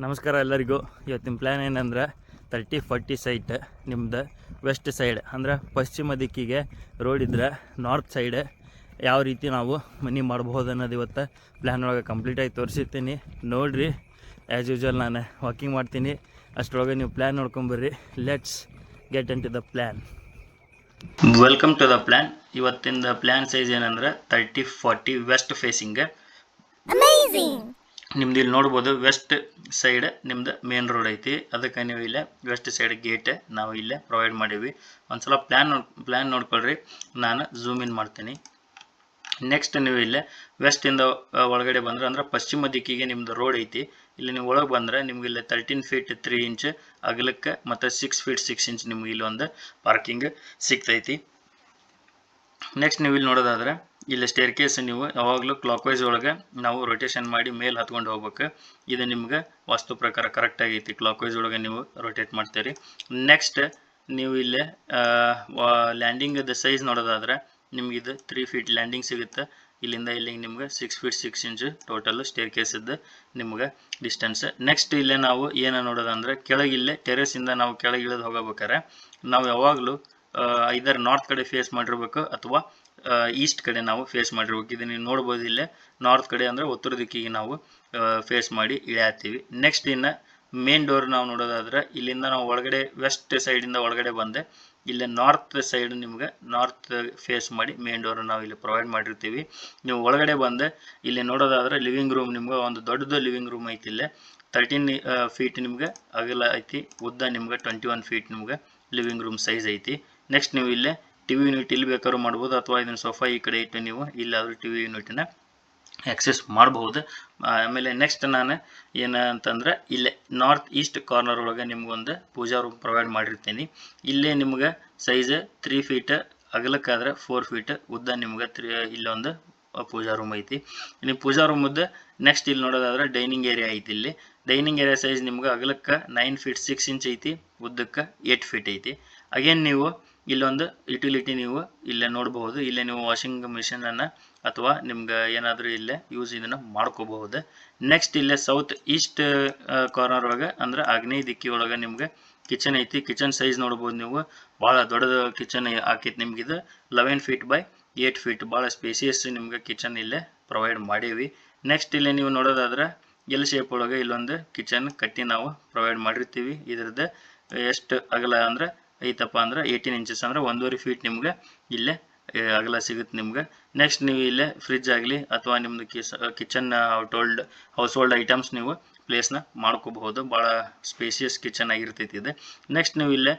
ನಮಸ್ಕಾರ ಎಲ್ಲರಿಗೂ. ಇವತ್ತಿನ ಪ್ಲ್ಯಾನ್ ಏನಂದ್ರೆ 30-40 ಸೈಟ್ ನಿಮ್ದು ವೆಸ್ಟ್ ಸೈಡ್ ಅಂದ್ರೆ ಪಶ್ಚಿಮ ದಿಕ್ಕಿಗೆ ರೋಡ್ ಇದ್ರೆ ನಾರ್ತ್ ಸೈಡ್ ಯಾವ ರೀತಿ ನಾವು ಮನೆ ಮಾಡ್ಬೋದು ಅನ್ನೋದು ಇವತ್ತು ಪ್ಲ್ಯಾನ್ ಒಳಗೆ ಕಂಪ್ಲೀಟಾಗಿ ತೋರಿಸಿರ್ತೀನಿ. ನೋಡಿರಿ, ಆ್ಯಸ್ ಯೂಶ್ವಲ್ ನಾನು ವಾಕಿಂಗ್ ಮಾಡ್ತೀನಿ, ಅಷ್ಟರೊಳಗೆ ನೀವು ಪ್ಲ್ಯಾನ್ ನೋಡ್ಕೊಂಬರ್ರಿ. Let's get into the plan. Welcome to the plan. ಇವತ್ತಿನ ಪ್ಲ್ಯಾನ್ ಸೈಜ್ ಏನಂದ್ರೆ 30-40 ವೆಸ್ಟ್ ಫೇಸಿಂಗ್. ನಿಮ್ದು ಇಲ್ಲಿ ನೋಡ್ಬೋದು, ವೆಸ್ಟ್ ಸೈಡ್ ನಿಮ್ದು ಮೇನ್ ರೋಡ್ ಐತಿ. ಅದಕ್ಕೆ ನೀವು ಇಲ್ಲೇ ವೆಸ್ಟ್ ಸೈಡ್ ಗೇಟ್ ನಾವು ಇಲ್ಲೇ ಪ್ರೊವೈಡ್ ಮಾಡೀವಿ. ಒಂದ್ಸಲ ಪ್ಲ್ಯಾನ್ ನೋಡ್ಕೊಳ್ರಿ, ನಾನು ಝೂಮ್ ಇನ್ ಮಾಡ್ತೀನಿ. ನೆಕ್ಸ್ಟ್ ನೀವು ಇಲ್ಲೇ ವೆಸ್ಟಿಂದ ಒಳಗಡೆ ಬಂದ್ರೆ ಅಂದ್ರೆ ಪಶ್ಚಿಮ ದಿಕ್ಕಿಗೆ ನಿಮ್ದು ರೋಡ್ ಐತಿ. ಇಲ್ಲಿ ನೀವು ಒಳಗೆ ಬಂದರೆ ನಿಮ್ಗೆ ಇಲ್ಲಿ 13 ಫೀಟ್ 3 ಇಂಚ್ ಅಗಲಕ್ಕೆ ಮತ್ತು 6 ಫೀಟ್ 6 ಇಂಚ್ ನಿಮ್ಗೆ ಇಲ್ಲಿ ಒಂದು ಪಾರ್ಕಿಂಗ್ ಸಿಗ್ತೈತಿ. ನೆಕ್ಸ್ಟ್ ನೀವು ಇಲ್ಲಿ ನೋಡೋದಾದ್ರೆ ಇಲ್ಲಿ ಸ್ಟೇರ್ ಕೇಸ್ ನೀವು ಯಾವಾಗಲೂ ಕ್ಲಾಕ್ ವೈಸ್ ಒಳಗೆ ನಾವು ರೊಟೇಷನ್ ಮಾಡಿ ಮೇಲೆ ಹತ್ಕೊಂಡು ಹೋಗ್ಬೇಕು. ಇದು ನಿಮ್ಗೆ ವಾಸ್ತು ಪ್ರಕಾರ ಕರೆಕ್ಟ್ ಆಗೈತಿ. ಕ್ಲಾಕ್ ವೈಸ್ ಒಳಗೆ ನೀವು ರೊಟೇಟ್ ಮಾಡ್ತೀರಿ. ನೆಕ್ಸ್ಟ್ ನೀವು ಇಲ್ಲೇ ಲ್ಯಾಂಡಿಂಗದ ಸೈಜ್ ನೋಡೋದಾದ್ರೆ ನಿಮ್ಗೆ ಇದು 3 ಫೀಟ್ ಲ್ಯಾಂಡಿಂಗ್ ಸಿಗುತ್ತೆ. ಇಲ್ಲಿಂದ ಇಲ್ಲಿಗೆ ನಿಮ್ಗೆ 6 feet 6 inch total stair case ಇದ್ದು ನಿಮ್ಗೆ ಡಿಸ್ಟೆನ್ಸ್. ನೆಕ್ಸ್ಟ್ ಇಲ್ಲೇ ನಾವು ಏನು ನೋಡೋದಂದ್ರೆ ಕೆಳಗಿಲ್ಲೇ ಟೆರೆಸಿಂದ ನಾವು ಕೆಳಗೆ ಇಳಿದು ಹೋಗಬೇಕಾರೆ ನಾವು ಯಾವಾಗಲೂ ಇದರ ನಾರ್ತ್ ಕಡೆ ಫೇಸ್ ಮಾಡಿರ್ಬೇಕು ಅಥವಾ ಈಸ್ಟ್ ಕಡೆ ನಾವು ಫೇಸ್ ಮಾಡಿರ್ಬೇಕು. ಇದು ನೀವು ನೋಡ್ಬೋದು, ಇಲ್ಲೇ ನಾರ್ತ್ ಕಡೆ ಅಂದರೆ ಉತ್ತರ ದಿಕ್ಕಿಗೆ ನಾವು ಫೇಸ್ ಮಾಡಿ ಇಳಿಯಾತೀವಿ. ನೆಕ್ಸ್ಟ್ ಇನ್ನು ಮೇನ್ ಡೋರ್ ನಾವು ನೋಡೋದಾದ್ರೆ ಇಲ್ಲಿಂದ ನಾವು ಒಳಗಡೆ ವೆಸ್ಟ್ ಸೈಡಿಂದ ಒಳಗಡೆ ಬಂದೆ ಇಲ್ಲೇ ನಾರ್ತ್ ಸೈಡ್ ನಿಮ್ಗೆ ನಾರ್ತ್ ಫೇಸ್ ಮಾಡಿ ಮೇನ್ ಡೋರ್ ನಾವು ಇಲ್ಲಿ ಪ್ರೊವೈಡ್ ಮಾಡಿರ್ತೀವಿ. ನೀವು ಒಳಗಡೆ ಬಂದೆ ಇಲ್ಲಿ ನೋಡೋದಾದ್ರೆ ಲಿವಿಂಗ್ ರೂಮ್ ನಿಮ್ಗೆ ಒಂದು ದೊಡ್ಡದು ಲಿವಿಂಗ್ ರೂಮ್ ಐತಿ. ಇಲ್ಲೇ 13 ಫೀಟ್ ನಿಮ್ಗೆ ಅಗಲ ಐತಿ, ಉದ್ದ ನಿಮ್ಗೆ 21 ಫೀಟ್ ನಿಮ್ಗೆ ಲಿವಿಂಗ್ ರೂಮ್ ಸೈಜ್ ಐತಿ. ನೆಕ್ಸ್ಟ್ ನೀವು ಇಲ್ಲೇ ಟಿವಿ ಯೂನಿಟ್ ಇಲ್ಲಿ ಬೇಕಾದ್ರೂ ಮಾಡ್ಬೋದು ಅಥವಾ ಇದನ್ನು ಸೋಫಾ ಈ ಕಡೆ ಇಟ್ಟು ನೀವು ಇಲ್ಲಾದರೂ ಟಿವಿ ಯೂನಿಟ್ನ ಆಕ್ಸೆಸ್ ಮಾಡಬಹುದು. ಆಮೇಲೆ ನೆಕ್ಸ್ಟ್ ನಾನು ಏನಂತಂದ್ರೆ ಇಲ್ಲೇ ನಾರ್ತ್ ಈಸ್ಟ್ ಕಾರ್ನರ್ ಒಳಗೆ ನಿಮ್ಗೊಂದು ಪೂಜಾ ರೂಮ್ ಪ್ರೊವೈಡ್ ಮಾಡಿರ್ತೀನಿ. ಇಲ್ಲೇ ನಿಮ್ಗೆ ಸೈಜ್ 3 ಫೀಟ್ ಅಗಲಕ್ಕಾದ್ರೆ 4 ಫೀಟ್ ಉದ್ದ ನಿಮ್ಗೆ ಇಲ್ಲೊಂದು ಪೂಜಾ ರೂಮ್ ಐತಿ. ನೀವು ಪೂಜಾ ರೂಮದ್ದು ನೆಕ್ಸ್ಟ್ ಇಲ್ಲಿ ನೋಡೋದಾದ್ರೆ ಡೈನಿಂಗ್ ಏರಿಯಾ ಐತಿ. ಇಲ್ಲಿ ಡೈನಿಂಗ್ ಏರಿಯಾ ಸೈಜ್ ನಿಮ್ಗೆ ಅಗಲಕ್ಕೆ 9 ಫೀಟ್ 6 ಇಂಚ್ ಐತಿ, ಉದ್ದಕ್ಕೆ 8 ಫೀಟ್ ಐತಿ. ಅಗೇನ್ ನೀವು ಇಲ್ಲೊಂದು ಯುಟಿಲಿಟಿ ನೀವು ಇಲ್ಲೇ ನೋಡಬಹುದು. ಇಲ್ಲೇ ನೀವು ವಾಷಿಂಗ್ ಮಿಷಿನ್ ಅನ್ನ ಅಥವಾ ನಿಮ್ಗೆ ಏನಾದರೂ ಇಲ್ಲೇ ಯೂಸ್ ಇದನ್ನ ಮಾಡ್ಕೋಬಹುದು. ನೆಕ್ಸ್ಟ್ ಇಲ್ಲೇ ಸೌತ್ ಈಸ್ಟ್ ಕಾರ್ನರ್ ಒಳಗೆ ಅಂದ್ರೆ ಆಗ್ನೇಯ ದಿಕ್ಕಿ ಒಳಗೆ ನಿಮ್ಗೆ ಕಿಚನ್ ಐತಿ. ಕಿಚನ್ ಸೈಜ್ ನೋಡ್ಬೋದು ನೀವು, ಭಾಳ ದೊಡ್ಡದ ಕಿಚನ್ ಹಾಕೈತಿ. ನಿಮ್ಗೆ ಇದು 11 ಫೀಟ್ ಬೈ 8 ಫೀಟ್ ಭಾಳ ಸ್ಪೇಸಿಯಸ್ ನಿಮ್ಗೆ ಕಿಚನ್ ಇಲ್ಲೇ ಪ್ರೊವೈಡ್ ಮಾಡೀವಿ. ನೆಕ್ಸ್ಟ್ ಇಲ್ಲೇ ನೀವು ನೋಡೋದಾದ್ರೆ ಎಲ್ ಶೇಪ್ ಒಳಗೆ ಇಲ್ಲೊಂದು ಕಿಚನ್ ಕಟ್ಟಿ ನಾವು ಪ್ರೊವೈಡ್ ಮಾಡಿರ್ತೀವಿ. ಇದ್ರದ್ದು ಎಷ್ಟು ಅಗಲ ಅಂದ್ರೆ ಐತಪ್ಪ ಅಂದ್ರೆ 18 ಇಂಚಸ್ ಅಂದ್ರೆ 1.5 ಫೀಟ್ ನಿಮ್ಗೆ ಇಲ್ಲೇ ಅಗಲ ಸಿಗುತ್ತೆ ನಿಮ್ಗೆ. ನೆಕ್ಸ್ಟ್ ನೀವು ಇಲ್ಲೇ ಫ್ರಿಜ್ ಆಗಲಿ ಅಥವಾ ನಿಮ್ದು ಕಿಚನ್ ಹೌಸ್ ಹೋಲ್ಡ್ ಐಟಮ್ಸ್ ನೀವು ಪ್ಲೇಸ್ನ ಮಾಡ್ಕೋಬಹುದು. ಭಾಳ ಸ್ಪೇಸಿಯಸ್ ಕಿಚನ್ ಆಗಿರ್ತೈತಿ ಇದು. ನೆಕ್ಸ್ಟ್ ನೀವು ಇಲ್ಲೇ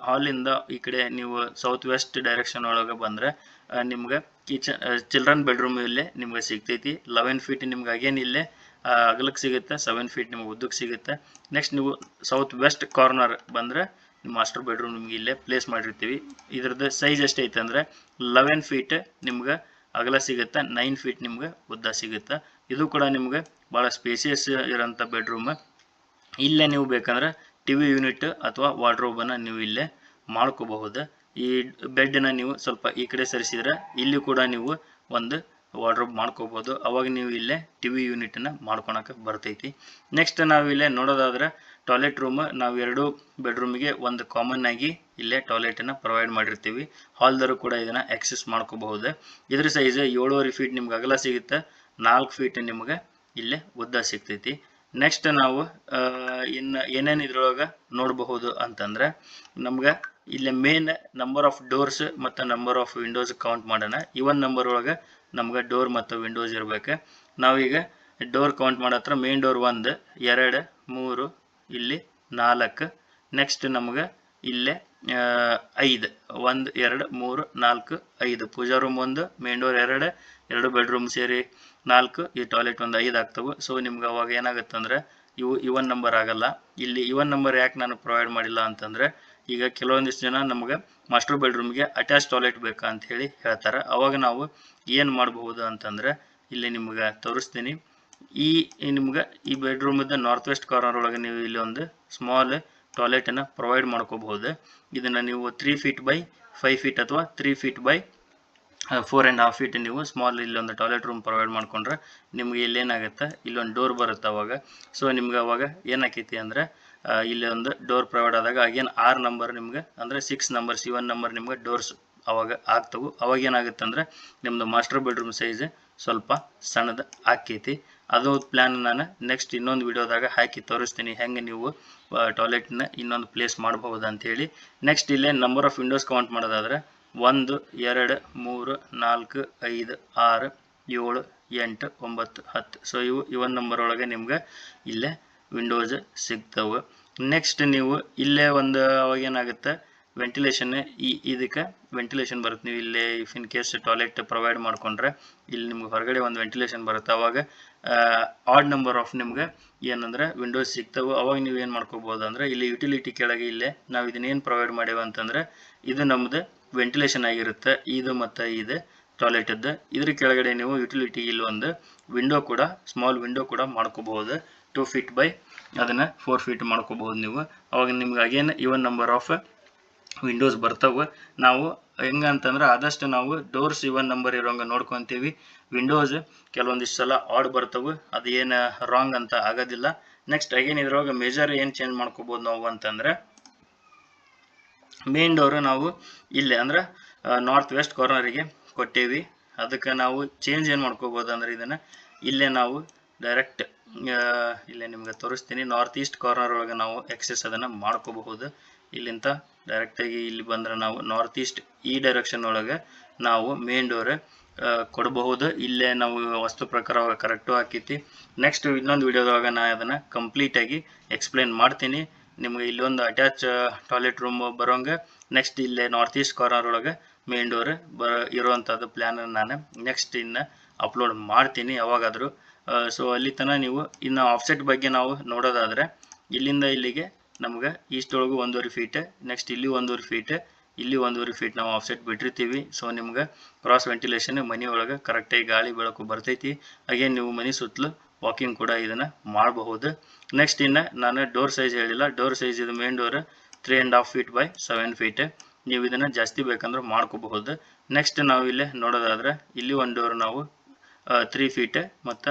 ಹಾಲಿಂದ ಈ ಕಡೆ ನೀವು ಸೌತ್ ವೆಸ್ಟ್ ಡೈರೆಕ್ಷನ್ ಒಳಗೆ ಬಂದರೆ ನಿಮ್ಗೆ ಚಿಲ್ಡ್ರನ್ ಬೆಡ್ರೂಮ್ ಇಲ್ಲೇ ನಿಮ್ಗೆ ಸಿಗ್ತೈತಿ. 11 ಫೀಟ್ ನಿಮ್ಗೆ ಅಗೇನ್ ಇಲ್ಲೇ ಅಗಲಕ್ಕೆ ಸಿಗುತ್ತೆ, 7 ಫೀಟ್ ನಿಮ್ಗೆ ಉದ್ದಕ್ಕೆ ಸಿಗುತ್ತೆ. ನೆಕ್ಸ್ಟ್ ನೀವು ಸೌತ್ ವೆಸ್ಟ್ ಕಾರ್ನರ್ ಬಂದರೆ ಮಾಸ್ಟರ್ ಬೆಡ್ರೂಮ್ ನಿಮ್ಗೆ ಇಲ್ಲೇ ಪ್ಲೇಸ್ ಮಾಡಿರ್ತೀವಿ. ಇದ್ರದ್ದು ಸೈಜ್ ಎಷ್ಟೈತೆ ಅಂದರೆ 11 ಫೀಟ್ ನಿಮ್ಗೆ ಅಗಲ ಸಿಗುತ್ತೆ, 9 ಫೀಟ್ ನಿಮ್ಗೆ ಉದ್ದ ಸಿಗುತ್ತೆ. ಇದು ಕೂಡ ನಿಮ್ಗೆ ಭಾಳ ಸ್ಪೇಸಿಯಸ್ ಇರೋಂಥ ಬೆಡ್ರೂಮ್. ಇಲ್ಲೇ ನೀವು ಬೇಕಂದ್ರೆ ಟಿವಿ ಯೂನಿಟ್ ಅಥವಾ ವಾರ್ಡ್ರೋಬನ್ನು ನೀವು ಇಲ್ಲೇ ಮಾಡ್ಕೋಬಹುದು. ಈ ಬೆಡ್ನ ನೀವು ಸ್ವಲ್ಪ ಈ ಕಡೆ ಸರಿಸಿದ್ರೆ ಇಲ್ಲಿ ಕೂಡ ನೀವು ಒಂದು ವಾರ್ಡ್ರೋಬ್ ಮಾಡ್ಕೋಬಹುದು. ಅವಾಗ ನೀವು ಇಲ್ಲೇ ಟಿವಿ ಯೂನಿಟ್ನ ಮಾಡ್ಕೊಳಕ್ಕೆ ಬರ್ತೈತಿ. ನೆಕ್ಸ್ಟ್ ನಾವು ಇಲ್ಲೇ ನೋಡೋದಾದ್ರೆ ಟಾಯ್ಲೆಟ್ ರೂಮ್ ನಾವು 2 ಬೆಡ್ರೂಮಿಗೆ ಒಂದು ಕಾಮನ್ ಆಗಿ ಇಲ್ಲೇ ಟಾಯ್ಲೆಟನ್ನು ಪ್ರೊವೈಡ್ ಮಾಡಿರ್ತೀವಿ. ಹಾಲ್ದರು ಕೂಡ ಇದನ್ನು ಆಕ್ಸೆಸ್ ಮಾಡ್ಕೋಬಹುದು. ಇದ್ರ ಸೈಜ್ 7.5 ಫೀಟ್ ನಿಮ್ಗೆ ಅಗಲ ಸಿಗುತ್ತೆ, 4 ಫೀಟ್ ನಿಮ್ಗೆ ಇಲ್ಲೇ ಉದ್ದ ಸಿಗ್ತೈತಿ. ನೆಕ್ಸ್ಟ್ ನಾವು ಇನ್ನು ಏನೇನು ಇದ್ರೊಳಗೆ ನೋಡಬಹುದು ಅಂತಂದ್ರೆ ನಮ್ಗೆ ಇಲ್ಲೇ ಮೇನ್ ನಂಬರ್ ಆಫ್ ಡೋರ್ಸ್ ಮತ್ತು ನಂಬರ್ ಆಫ್ ವಿಂಡೋಸ್ ಕೌಂಟ್ ಮಾಡೋಣ. ಇವನ್ ನಂಬರ್ ಒಳಗೆ ನಮ್ಗೆ ಡೋರ್ ಮತ್ತು ವಿಂಡೋಸ್ ಇರಬೇಕು. ನಾವೀಗ ಡೋರ್ ಕೌಂಟ್ ಮಾಡತ್ರ ಮೇನ್ ಡೋರ್ 1 2 3 ಇಲ್ಲಿ 4. ನೆಕ್ಸ್ಟ್ ನಮ್ಗೆ ಇಲ್ಲೇ 5 1 2 3 4 5 ಪೂಜಾ ರೂಮ್ 1, ಮೇನ್ ಡೋರ್ 2 ಬೆಡ್ರೂಮ್ ಸೇರಿ 4, ಈ ಟಾಯ್ಲೆಟ್ ಒಂದು 5 ಆಗ್ತವೆ. ಸೊ ನಿಮ್ಗೆ ಅವಾಗ ಏನಾಗುತ್ತೆ ಅಂದ್ರೆ ಇವು ಇವನ್ ನಂಬರ್ ಆಗಲ್ಲ. ಇಲ್ಲಿ ಇವನ್ ನಂಬರ್ ಯಾಕೆ ನಾನು ಪ್ರೊವೈಡ್ ಮಾಡಿಲ್ಲ ಅಂತಂದ್ರೆ ಈಗ ಕೆಲವೊಂದಿಷ್ಟು ಜನ ನಮ್ಗೆ ಮಾಸ್ಟರ್ ಬೆಡ್ರೂಮ್ಗೆ ಅಟ್ಯಾಚ್ ಟಾಯ್ಲೆಟ್ ಬೇಕಾ ಅಂತ ಹೇಳಿ ಹೇಳ್ತಾರೆ. ಅವಾಗ ನಾವು ಏನು ಮಾಡಬಹುದು ಅಂತಂದ್ರೆ ಇಲ್ಲಿ ನಿಮ್ಗೆ ತೋರಿಸ್ತೀನಿ. ನಿಮ್ಗೆ ಈ ಬೆಡ್ರೂಮದ ನಾರ್ತ್ ವೆಸ್ಟ್ ಕಾರ್ನರ್ ಒಳಗೆ ನೀವು ಇಲ್ಲಿ ಒಂದು ಸ್ಮಾಲ್ ಟಾಯ್ಲೆಟನ್ನು ಪ್ರೊವೈಡ್ ಮಾಡ್ಕೋಬಹುದು. ಇದನ್ನು ನೀವು 3 ಫೀಟ್ ಬೈ 5 ಫೀಟ್ ಅಥವಾ 3 ಫೀಟ್ ಬೈ 4.5 ಫೀಟ್ ನೀವು ಸ್ಮಾಲ್ ಇಲ್ಲೊಂದು ಟಾಯ್ಲೆಟ್ ರೂಮ್ ಪ್ರೊವೈಡ್ ಮಾಡ್ಕೊಂಡ್ರೆ ನಿಮ್ಗೆ ಇಲ್ಲೇನಾಗುತ್ತೆ ಇಲ್ಲೊಂದು ಡೋರ್ ಬರುತ್ತೆ ಅವಾಗ. ಸೊ ನಿಮ್ಗೆ ಅವಾಗ ಏನಾಕೈತಿ ಅಂದರೆ ಇಲ್ಲಿ ಒಂದು ಡೋರ್ ಪ್ರೊವೈಡ್ ಆದಾಗ ಅಗೇನ್ 6 ನಂಬರ್ ನಿಮ್ಗೆ ಅಂದರೆ 6 ನಂಬರ್ C1 ನಂಬರ್ ನಿಮ್ಗೆ ಡೋರ್ಸ್ ಅವಾಗ ಆಗ್ತವೆ. ಅವಾಗ ಏನಾಗುತ್ತೆ ಅಂದರೆ ನಿಮ್ಮದು ಮಾಸ್ಟರ್ ಬೆಡ್ರೂಮ್ ಸೈಜ್ ಸ್ವಲ್ಪ ಸಣ್ಣದು ಆಕೈತಿ. ಅದು ಪ್ಲ್ಯಾನ್ ನಾನು ನೆಕ್ಸ್ಟ್ ಇನ್ನೊಂದು ವಿಡಿಯೋದಾಗ ಹಾಕಿ ತೋರಿಸ್ತೀನಿ ಹೆಂಗೆ ನೀವು ಟಾಯ್ಲೆಟ್ನ ಇನ್ನೊಂದು ಪ್ಲೇಸ್ ಮಾಡಬಹುದು ಅಂಥೇಳಿ. ನೆಕ್ಸ್ಟ್ ಇಲ್ಲೇ ನಂಬರ್ ಆಫ್ ವಿಂಡೋಸ್ ಕೌಂಟ್ ಮಾಡೋದಾದರೆ 1 2 3 4 5 6 7 8 9 10. ಸೊ ಇವು ಇವನ್ ನಂಬರ್ ಒಳಗೆ ನಿಮ್ಗೆ ಇಲ್ಲೇ ವಿಂಡೋಸ್ ಸಿಗ್ತವೆ. ನೆಕ್ಸ್ಟ್ ನೀವು ಇಲ್ಲೇ ಒಂದು ಅವಾಗ ಏನಾಗುತ್ತೆ ವೆಂಟಿಲೇಷನ್ ಇದಕ್ಕೆ ವೆಂಟಿಲೇಷನ್ ಬರುತ್ತೆ. ನೀವು ಇಲ್ಲೇ if in case toilet provide ಮಾಡ್ಕೊಂಡ್ರೆ ಇಲ್ಲಿ ನಿಮ್ಗೆ ಹೊರಗಡೆ ಒಂದು ವೆಂಟಿಲೇಷನ್ ಬರುತ್ತೆ. ಅವಾಗ ಆಡ್ ನಂಬರ್ ಆಫ್ ನಿಮ್ಗೆ ಏನಂದ್ರೆ ವಿಂಡೋಸ್ ಸಿಗ್ತವೆ. ಅವಾಗ ನೀವು ಏನು ಮಾಡ್ಕೋಬಹುದು ಅಂದರೆ ಇಲ್ಲಿ ಯುಟಿಲಿಟಿ ಕೆಳಗೆ ಇಲ್ಲೇ ನಾವು ಇದನ್ನೇನು ಪ್ರೊವೈಡ್ ಮಾಡೇವೆ ಅಂತಂದರೆ ಇದು ನಮ್ಮದು ವೆಂಟಿಲೇಷನ್ ಆಗಿರುತ್ತೆ. ಇದು ಮತ್ತು ಇದು ಟಾಯ್ಲೆಟದ್ದು. ಇದ್ರ ಕೆಳಗಡೆ ನೀವು ಯುಟಿಲಿಟಿ ಇಲ್ಲಿ ಒಂದು ವಿಂಡೋ ಕೂಡ ಸ್ಮಾಲ್ ವಿಂಡೋ ಕೂಡ ಮಾಡ್ಕೋಬಹುದು. 2 ಫೀಟ್ ಬೈ ಅದನ್ನು 4 ಫೀಟ್ ಮಾಡ್ಕೋಬಹುದು ನೀವು. ಅವಾಗ ನಿಮ್ಗೆ again even number of Windows ಬರ್ತವೆ. ನಾವು ಹೆಂಗಂತಂದ್ರೆ ಆದಷ್ಟು ನಾವು ಡೋರ್ಸ್ ಇವನ್ ನಂಬರ್ ಇರೋಂಗೆ ನೋಡ್ಕೊತೀವಿ. ವಿಂಡೋಸ್ ಕೆಲವೊಂದಿಷ್ಟು ಸಲ ಆಡ್ ಬರ್ತವೆ, ಅದು ಏನು ರಾಂಗ್ ಅಂತ ಆಗೋದಿಲ್ಲ. ನೆಕ್ಸ್ಟ್ ಅಗೇನ್ ಇದ್ರೊಳಗೆ ಮೇಜರ್ ಏನು ಚೇಂಜ್ ಮಾಡ್ಕೋಬೋದು ನಾವು ಅಂತಂದರೆ ಮೇನ್ ಡೋರು ನಾವು ಇಲ್ಲೇ ಅಂದ್ರೆ ನಾರ್ತ್ ವೆಸ್ಟ್ ಕಾರ್ನರಿಗೆ ಕೊಟ್ಟೇವಿ. ಅದಕ್ಕೆ ನಾವು ಚೇಂಜ್ ಏನು ಮಾಡ್ಕೋಬೋದು ಅಂದರೆ ಇದನ್ನು ಇಲ್ಲೇ ನಾವು ಡೈರೆಕ್ಟ್ ಇಲ್ಲೇ ನಿಮ್ಗೆ ತೋರಿಸ್ತೀನಿ. ನಾರ್ತ್ ಈಸ್ಟ್ ಕಾರ್ನರ್ ಒಳಗೆ ನಾವು ಎಕ್ಸೆಸ್ ಅದನ್ನು ಮಾಡ್ಕೋಬಹುದು. ಇಲ್ಲಿಂದ ಡೈರೆಕ್ಟಾಗಿ ಇಲ್ಲಿ ಬಂದರೆ ನಾವು ನಾರ್ತ್ ಈಸ್ಟ್ ಈ ಡೈರೆಕ್ಷನ್ ಒಳಗೆ ನಾವು ಮೇನ್ ಡೋರ್ ಕೊಡಬಹುದು. ಇಲ್ಲೇ ನಾವು ವಸ್ತು ಪ್ರಕಾರ ಕರೆಕ್ಟು ಹಾಕೈತಿ. ನೆಕ್ಸ್ಟ್ ಇನ್ನೊಂದು ವಿಡಿಯೋದೊಳಗೆ ನಾನು ಅದನ್ನು ಕಂಪ್ಲೀಟಾಗಿ ಎಕ್ಸ್ಪ್ಲೇನ್ ಮಾಡ್ತೀನಿ. ನಿಮ್ಗೆ ಇಲ್ಲೊಂದು ಅಟ್ಯಾಚ್ ಟಾಯ್ಲೆಟ್ ರೂಮ್ ಬರೋಂಗೆ ನೆಕ್ಸ್ಟ್ ಇಲ್ಲೇ ನಾರ್ತ್ ಈಸ್ಟ್ ಕಾರ್ನರ್ ಒಳಗೆ ಮೇನ್ ಡೋರ್ ಇರುವಂಥದ್ದು ಪ್ಲ್ಯಾನ್ ನಾನು ನೆಕ್ಸ್ಟ್ ಇನ್ನು ಅಪ್ಲೋಡ್ ಮಾಡ್ತೀನಿ ಯಾವಾಗಾದರೂ. ಸೊ ಅಲ್ಲಿ ತನಕ ನೀವು ಇನ್ನು ಆಫ್ಸೆಟ್ ಬಗ್ಗೆ ನಾವು ನೋಡೋದಾದರೆ ಇಲ್ಲಿಂದ ಇಲ್ಲಿಗೆ ನಮ್ಗೆ ಈಸ್ಟ್ ಒಳಗೂ 1.5 ಫೀಟ್, ನೆಕ್ಸ್ಟ್ ಇಲ್ಲಿ 1.5 ಫೀಟ್, ಇಲ್ಲಿ 1.5 ಫೀಟ್ ನಾವು ಆಫ್ಸೆಟ್ ಬಿಟ್ಟಿರ್ತೀವಿ. ಸೊ ನಿಮ್ಗೆ ಕ್ರಾಸ್ ವೆಂಟಿಲೇಷನ್ ಮನೆ ಒಳಗೆ ಕರೆಕ್ಟಾಗಿ ಗಾಳಿ ಬೆಳಕು ಬರ್ತೈತಿ. ಹಾಗೆ ನೀವು ಮನೆ ಸುತ್ತಲೂ ವಾಕಿಂಗ್ ಕೂಡ ಇದನ್ನು ಮಾಡಬಹುದು. ನೆಕ್ಸ್ಟ್ ಇನ್ನು ನಾನು ಡೋರ್ ಸೈಜ್ ಹೇಳಿಲ್ಲ. ಡೋರ್ ಸೈಜ್ ಇದು main door 3.5 feet by 7 feet. ನೀವು ಇದನ್ನು ಜಾಸ್ತಿ ಬೇಕಂದ್ರೆ ಮಾಡ್ಕೋಬಹುದು. ನೆಕ್ಸ್ಟ್ ನಾವು ಇಲ್ಲೇ ನೋಡೋದಾದ್ರೆ ಇಲ್ಲಿ ಒಂದು ಡೋರ್ ನಾವು 3 ಫೀಟ್ ಮತ್ತು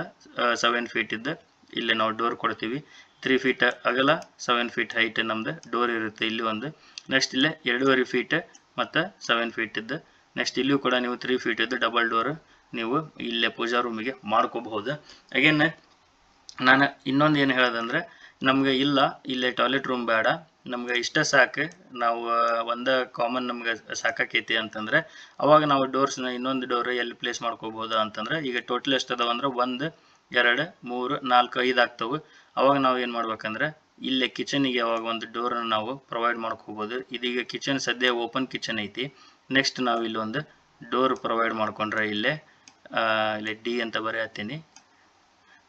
7 ಫೀಟ್ ಇದ್ದು ಇಲ್ಲೇ ನಾವು ಡೋರ್ ಕೊಡ್ತೀವಿ. 3 ಫೀಟ್ ಅಗಲ 7 ಫೀಟ್ ಹೈಟ್ ನಮ್ದು ಡೋರ್ ಇರುತ್ತೆ ಇಲ್ಲಿ ಒಂದು. ನೆಕ್ಸ್ಟ್ ಇಲ್ಲೇ 2.5 ಫೀಟ್ ಮತ್ತು 7 ಫೀಟ್ ಇದ್ದು ನೆಕ್ಸ್ಟ್ ಇಲ್ಲಿಯೂ ಕೂಡ ನೀವು 3 ಫೀಟ್ ಇದ್ದು ಡಬಲ್ ಡೋರ್ ನೀವು ಇಲ್ಲೇ ಪೂಜಾ ರೂಮಿಗೆ ಮಾಡ್ಕೋಬಹುದು. ಅಗೇನ್ ನಾನು ಇನ್ನೊಂದು ಏನು ಹೇಳೋದಂದ್ರೆ ನಮ್ಗೆ ಇಲ್ಲ ಇಲ್ಲೇ ಟಾಯ್ಲೆಟ್ ರೂಮ್ ಬೇಡ, ನಮ್ಗೆ ಇಷ್ಟ ಸಾಕು, ನಾವು ಒಂದು ಕಾಮನ್ ನಮ್ಗೆ ಸಾಕಾಕೈತಿ ಅಂತಂದರೆ ಅವಾಗ ನಾವು ಡೋರ್ಸ್ನ ಇನ್ನೊಂದು ಡೋರ್ ಎಲ್ಲಿ ಪ್ಲೇಸ್ ಮಾಡ್ಕೋಬೋದು ಅಂತಂದ್ರೆ ಈಗ ಟೋಟಲ್ ಎಷ್ಟು ಅದಾವ ಅಂದ್ರೆ 1 2 3 4 5 ಆಗ್ತವೆ. ಅವಾಗ ನಾವು ಏನು ಮಾಡ್ಬೇಕಂದ್ರೆ ಇಲ್ಲೇ ಕಿಚನಿಗೆ ಅವಾಗ ಒಂದು ಡೋರನ್ನು ನಾವು ಪ್ರೊವೈಡ್ ಮಾಡ್ಕೋಬೋದು. ಇದೀಗ ಕಿಚನ್ ಸದ್ಯ ಓಪನ್ ಕಿಚನ್ ಐತಿ. ನೆಕ್ಸ್ಟ್ ನಾವು ಇಲ್ಲೊಂದು ಡೋರ್ ಪ್ರೊವೈಡ್ ಮಾಡ್ಕೊಂಡ್ರೆ ಇಲ್ಲೇ ಡಿ ಅಂತ ಬರೆಯತ್ತೀನಿ.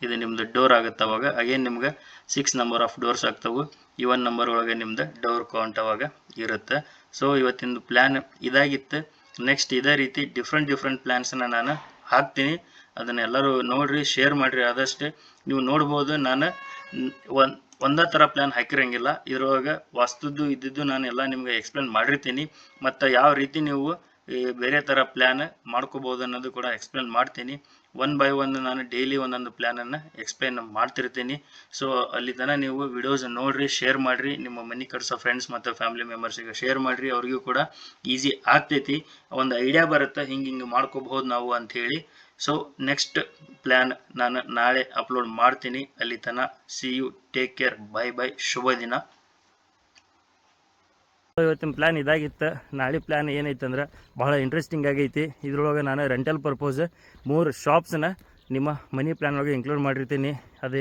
ಇದು ನಿಮ್ದು ಡೋರ್ ಆಗುತ್ತೆ. ಅವಾಗ ಅಗೇನ್ ನಿಮ್ಗೆ 6 ನಂಬರ್ ಆಫ್ ಡೋರ್ಸ್ ಆಗ್ತವೆ. ಇವನ್ ನಂಬರ್ ಒಳಗೆ ನಿಮ್ದು ಡೋರ್ ಕೌಂಟ್ ಅವಾಗ ಇರುತ್ತೆ. ಸೊ ಇವತ್ತಿಂದು ಪ್ಲ್ಯಾನ್ ಇದಾಗಿತ್ತು. ನೆಕ್ಸ್ಟ್ ಇದೇ ರೀತಿ ಡಿಫ್ರೆಂಟ್ ಪ್ಲ್ಯಾನ್ಸನ್ನ ನಾನು ಹಾಕ್ತೀನಿ. ಅದನ್ನೆಲ್ಲರೂ ನೋಡಿರಿ, ಶೇರ್ ಮಾಡಿರಿ. ಆದಷ್ಟು ನೀವು ನೋಡ್ಬೋದು ನಾನು ಒಂದೇ ಥರ ಪ್ಲ್ಯಾನ್ ಹಾಕಿರಂಗಿಲ್ಲ. ಇದ್ರೊಳಗೆ ವಾಸ್ತುದ್ದು ಇದ್ದಿದ್ದು ನಾನು ಎಲ್ಲ ನಿಮ್ಗೆ ಎಕ್ಸ್ಪ್ಲೇನ್ ಮಾಡಿರ್ತೀನಿ. ಮತ್ತು ಯಾವ ರೀತಿ ನೀವು ಬೇರೆ ಥರ ಪ್ಲ್ಯಾನ್ ಮಾಡ್ಕೋಬೋದು ಅನ್ನೋದು ಕೂಡ ಎಕ್ಸ್ಪ್ಲೇನ್ ಮಾಡ್ತೀನಿ. 1 ಬೈ 1 ನಾನು ಡೈಲಿ ಒಂದೊಂದು ಪ್ಲ್ಯಾನನ್ನು ಎಕ್ಸ್ಪ್ಲೇನ್ ಮಾಡ್ತಿರ್ತೀನಿ. ಸೊ ಅಲ್ಲಿ ತನಕ ನೀವು ವಿಡಿಯೋಸ್ ನೋಡಿರಿ, ಶೇರ್ ಮಾಡಿರಿ, ನಿಮ್ಮ ಮನೆ ಕಟ್ಸೋ ಫ್ರೆಂಡ್ಸ್ ಮತ್ತು ಫ್ಯಾಮಿಲಿ ಮೆಂಬರ್ಸಿಗೆ ಶೇರ್ ಮಾಡಿರಿ. ಅವ್ರಿಗೂ ಕೂಡ ಈಸಿ ಆಗ್ತೈತಿ, ಒಂದು ಐಡಿಯಾ ಬರುತ್ತೆ ಹಿಂಗೆ ಮಾಡ್ಕೋಬಹುದು ನಾವು ಅಂಥೇಳಿ. ಸೊ ನೆಕ್ಸ್ಟ್ ಪ್ಲ್ಯಾನ್ ನಾನು ನಾಳೆ ಅಪ್ಲೋಡ್ ಮಾಡ್ತೀನಿ. ಅಲ್ಲಿ ತನಕ see you, take care, bye, ಶುಭ ದಿನ. ಇವತ್ತಿನ ಪ್ಲ್ಯಾನ್ ಇದಾಗಿತ್ತು. ನಾಳೆ ಪ್ಲ್ಯಾನ್ ಏನೈತೆ ಭಾಳ ಇಂಟ್ರೆಸ್ಟಿಂಗ್ ಆಗೈತಿ. ಇದ್ರೊಳಗೆ ನಾನು ರೆಂಟಲ್ ಪರ್ಪೋಸ್ 3 ಶಾಪ್ಸನ್ನ ನಿಮ್ಮ ಮನಿ ಪ್ಲ್ಯಾನ್ ಒಳಗೆ ಇನ್ಕ್ಲೂಡ್ ಮಾಡಿರ್ತೀನಿ. ಅದು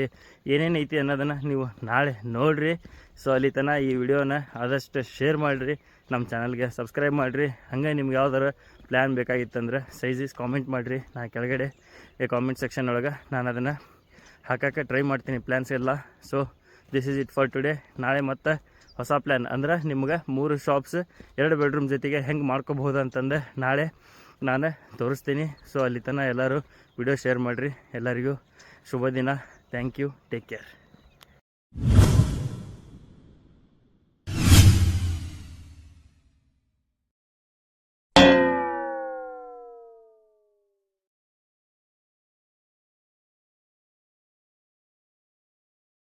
ಏನೇನು ಐತಿ ಅನ್ನೋದನ್ನು ನೀವು ನಾಳೆ ನೋಡಿರಿ. ಸೊ ಅಲ್ಲಿ ತನಕ ಈ ವಿಡಿಯೋನ ಆದಷ್ಟು ಶೇರ್ ಮಾಡಿರಿ, ನಮ್ಮ ಚಾನಲ್ಗೆ ಸಬ್ಸ್ಕ್ರೈಬ್ ಮಾಡಿರಿ. ಹಂಗೆ ನಿಮ್ಗೆ ಯಾವ್ದಾರು ಪ್ಲ್ಯಾನ್ ಬೇಕಾಗಿತ್ತಂದ್ರೆ ಸೈಜಸ್ ಕಾಮೆಂಟ್ ಮಾಡಿರಿ. ನಾನು ಕೆಳಗಡೆ ಕಾಮೆಂಟ್ ಸೆಕ್ಷನ್ ಒಳಗೆ ನಾನು ಅದನ್ನು ಹಾಕೋಕ್ಕೆ ಟ್ರೈ ಮಾಡ್ತೀನಿ ಪ್ಲ್ಯಾನ್ಸ್ ಎಲ್ಲ. So this is it for today. ನಾಳೆ ಮತ್ತೆ ಹೊಸ ಪ್ಲ್ಯಾನ್ ಅಂದ್ರೆ ನಿಮ್ಗೆ 3 ಶಾಪ್ಸ್ 2 ಬೆಡ್ರೂಮ್ ಜೊತೆಗೆ ಹೆಂಗೆ ಮಾಡ್ಕೋಬಹುದು ಅಂತಂದು ನಾಳೆ ನಾನು ತೋರಿಸ್ತೀನಿ. ಸೊ ಅಲ್ಲಿ ತನಕ ಎಲ್ಲರೂ ವಿಡಿಯೋ ಶೇರ್ ಮಾಡಿರಿ. ಎಲ್ಲರಿಗೂ ಶುಭ ದಿನ. Thank you, take care.